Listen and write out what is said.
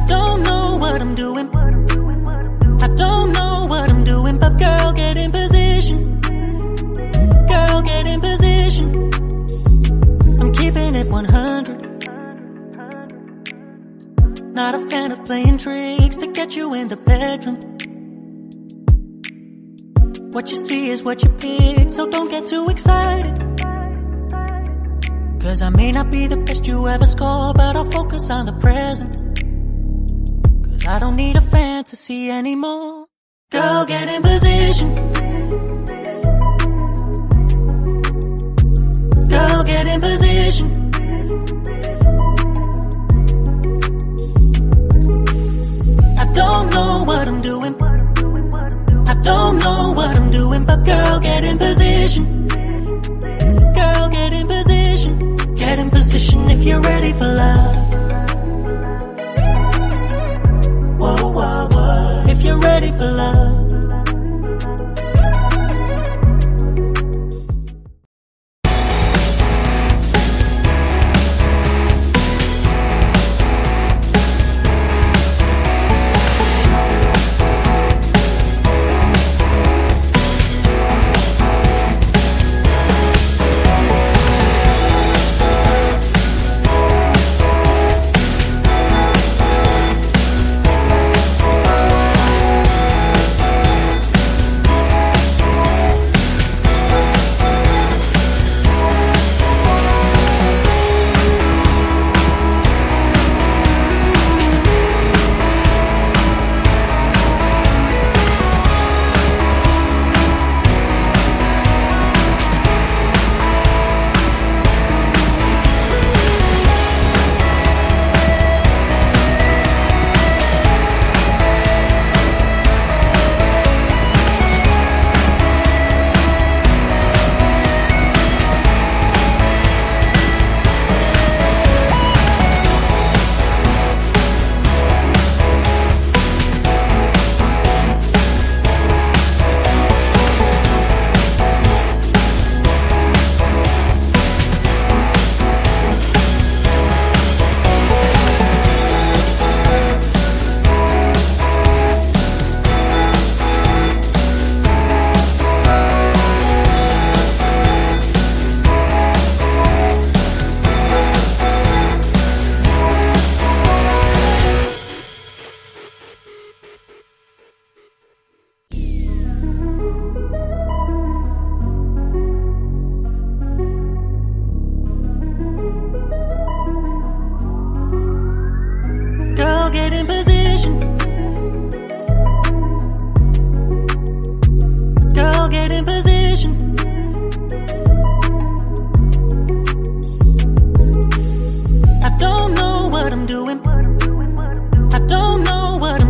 don't know what I'm doing. I don't know what I'm doing, but girl, get in position. Girl, get in position. I'm keeping it 100. Not a fan of playing tricks to get you in the bedroom. What you see is what you pick, so don't get too excited. Cause I may not be the best you ever score, but I'll focus on the present. Cause I don't need a fantasy anymore. Girl, get in position. Girl, get in position. I don't know what I'm doing. I don't know what I'm doing, but girl, get in position. Girl, get in position. Get in position if you're ready for love. Whoa, whoa, whoa. If you're ready for love. Girl, get in position. Girl, get in position. I don't know what I'm doing. I don't know what